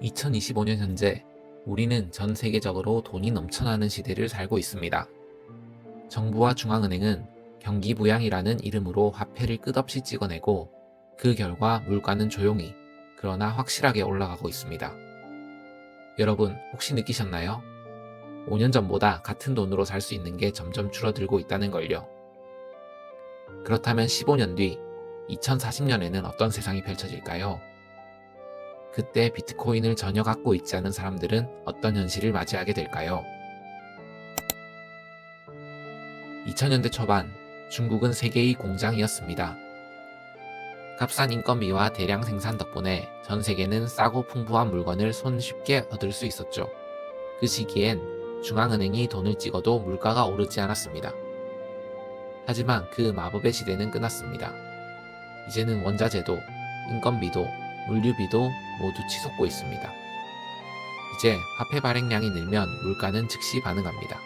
2025년 현재 우리는 전 세계적으로 돈이 넘쳐나는 시대를 살고 있습니다. 정부와 중앙은행은 경기부양이라는 이름으로 화폐를 끝없이 찍어내고 그 결과 물가는 조용히 그러나 확실하게 올라가고 있습니다. 여러분 혹시 느끼셨나요? 5년 전보다 같은 돈으로 살 수 있는 게 점점 줄어들고 있다는 걸요. 그렇다면 15년 뒤 2040년에는 어떤 세상이 펼쳐질까요? 그때 비트코인을 전혀 갖고 있지 않은 사람들은 어떤 현실을 맞이하게 될까요? 2000년대 초반 중국은 세계의 공장이었습니다. 값싼 인건비와 대량 생산 덕분에 전 세계는 싸고 풍부한 물건을 손쉽게 얻을 수 있었죠. 그 시기엔 중앙은행이 돈을 찍어도 물가가 오르지 않았습니다. 하지만 그 마법의 시대는 끝났습니다. 이제는 원자재도, 인건비도, 물류비도 모두 치솟고 있습니다. 이제 화폐 발행량이 늘면 물가는 즉시 반응합니다.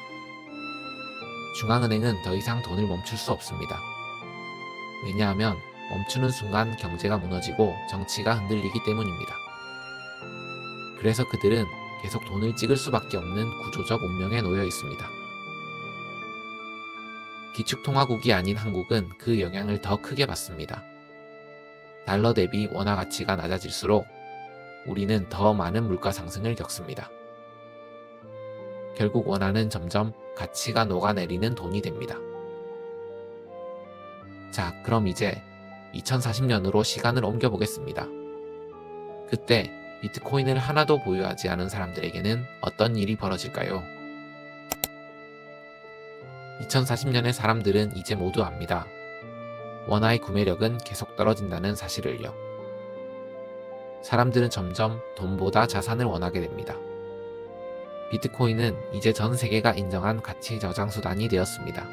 중앙은행은 더 이상 돈을 멈출 수 없습니다. 왜냐하면 멈추는 순간 경제가 무너지고 정치가 흔들리기 때문입니다. 그래서 그들은 계속 돈을 찍을 수밖에 없는 구조적 운명에 놓여 있습니다. 기축통화국이 아닌 한국은 그 영향을 더 크게 받습니다. 달러 대비 원화 가치가 낮아질수록 우리는 더 많은 물가 상승을 겪습니다. 결국 원화는 점점 가치가 녹아내리는 돈이 됩니다. 자, 그럼 이제 2040년으로 시간을 옮겨보겠습니다. 그때 비트코인을 하나도 보유하지 않은 사람들에게는 어떤 일이 벌어질까요? 2040년의 사람들은 이제 모두 압니다. 원화의 구매력은 계속 떨어진다는 사실을요. 사람들은 점점 돈보다 자산을 원하게 됩니다. 비트코인은 이제 전 세계가 인정한 가치 저장 수단이 되었습니다.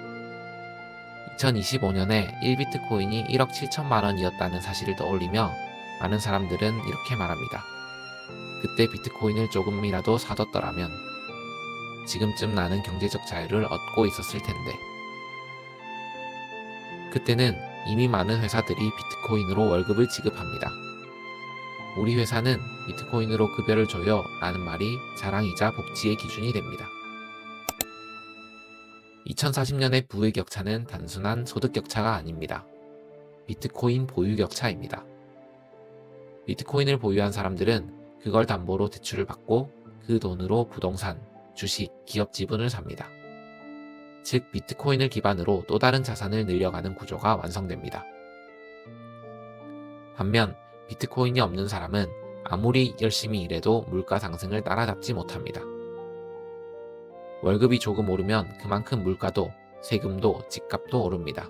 2025년에 1비트코인이 1억 7천만 원이었다는 사실을 떠올리며 많은 사람들은 이렇게 말합니다. 그때 비트코인을 조금이라도 사뒀더라면 지금쯤 나는 경제적 자유를 얻고 있었을 텐데. 그때는 이미 많은 회사들이 비트코인으로 월급을 지급합니다. 우리 회사는 비트코인으로 급여를 줘요 라는 말이 자랑이자 복지의 기준이 됩니다. 2040년의 부의 격차는 단순한 소득 격차가 아닙니다. 비트코인 보유 격차입니다. 비트코인을 보유한 사람들은 그걸 담보로 대출을 받고 그 돈으로 부동산, 주식, 기업 지분을 삽니다. 즉 비트코인을 기반으로 또 다른 자산을 늘려가는 구조가 완성됩니다. 반면 비트코인이 없는 사람은 아무리 열심히 일해도 물가 상승을 따라잡지 못합니다. 월급이 조금 오르면 그만큼 물가도, 세금도, 집값도 오릅니다.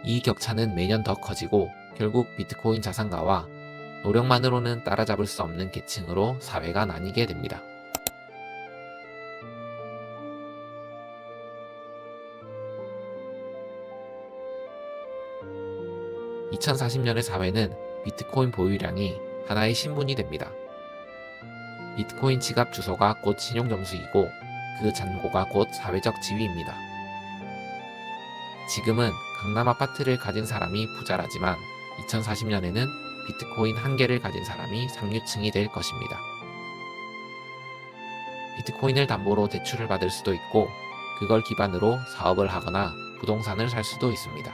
이 격차는 매년 더 커지고 결국 비트코인 자산가와 노력만으로는 따라잡을 수 없는 계층으로 사회가 나뉘게 됩니다. (2040년의) 사회는 비트코인 보유량이 하나의 신분이 됩니다. 비트코인 지갑 주소가 곧 신용점수이고 그 잔고가 곧 사회적 지위입니다. 지금은 강남 아파트를 가진 사람이 부자라지만 2040년에는 비트코인 한 개를 가진 사람이 상류층이 될 것입니다. 비트코인을 담보로 대출을 받을 수도 있고 그걸 기반으로 사업을 하거나 부동산을 살 수도 있습니다.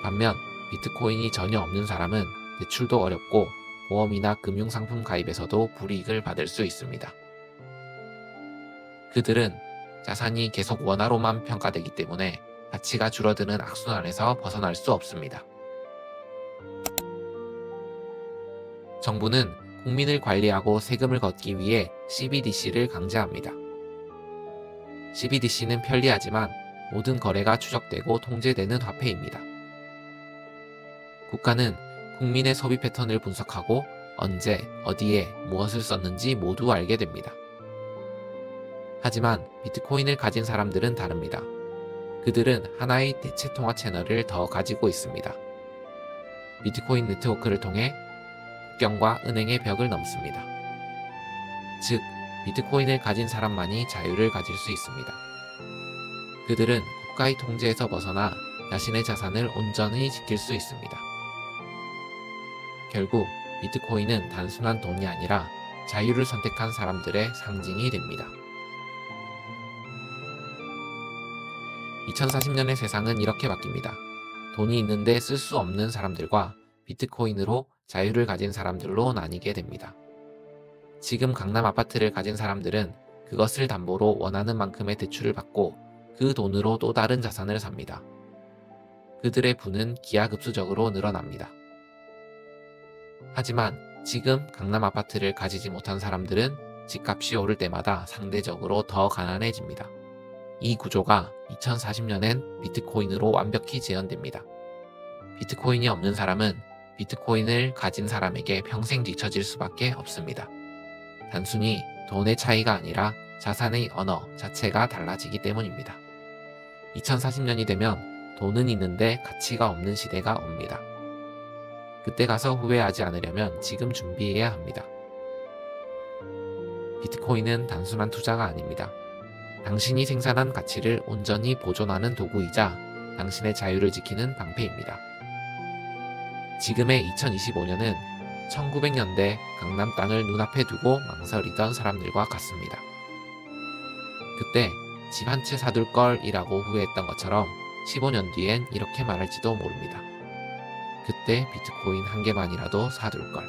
반면 비트코인이 전혀 없는 사람은 대출도 어렵고 보험이나 금융상품 가입에서도 불이익을 받을 수 있습니다. 그들은 자산이 계속 원화로만 평가되기 때문에 가치가 줄어드는 악순환에서 벗어날 수 없습니다. 정부는 국민을 관리하고 세금을 걷기 위해 CBDC를 강제합니다. CBDC는 편리하지만 모든 거래가 추적되고 통제되는 화폐입니다. 국가는 국민의 소비 패턴을 분석하고 언제, 어디에, 무엇을 썼는지 모두 알게 됩니다. 하지만 비트코인을 가진 사람들은 다릅니다. 그들은 하나의 대체 통화 채널을 더 가지고 있습니다. 비트코인 네트워크를 통해 국경과 은행의 벽을 넘습니다. 즉, 비트코인을 가진 사람만이 자유를 가질 수 있습니다. 그들은 국가의 통제에서 벗어나 자신의 자산을 온전히 지킬 수 있습니다. 결국 비트코인은 단순한 돈이 아니라 자유를 선택한 사람들의 상징이 됩니다. 2040년의 세상은 이렇게 바뀝니다. 돈이 있는데 쓸 수 없는 사람들과 비트코인으로 자유를 가진 사람들로 나뉘게 됩니다. 지금 강남 아파트를 가진 사람들은 그것을 담보로 원하는 만큼의 대출을 받고 그 돈으로 또 다른 자산을 삽니다. 그들의 부는 기하급수적으로 늘어납니다. 하지만 지금 강남 아파트를 가지지 못한 사람들은 집값이 오를 때마다 상대적으로 더 가난해집니다. 이 구조가 2040년엔 비트코인으로 완벽히 재현됩니다. 비트코인이 없는 사람은 비트코인을 가진 사람에게 평생 뒤처질 수밖에 없습니다. 단순히 돈의 차이가 아니라 자산의 언어 자체가 달라지기 때문입니다. 2040년이 되면 돈은 있는데 가치가 없는 시대가 옵니다. 그때 가서 후회하지 않으려면 지금 준비해야 합니다. 비트코인은 단순한 투자가 아닙니다. 당신이 생산한 가치를 온전히 보존하는 도구이자 당신의 자유를 지키는 방패입니다. 지금의 2025년은 1900년대 강남 땅을 눈앞에 두고 망설이던 사람들과 같습니다. 그때 집 한 채 사둘 걸이라고 후회했던 것처럼 15년 뒤엔 이렇게 말할지도 모릅니다. 그때 비트코인 한 개만이라도 사둘 걸.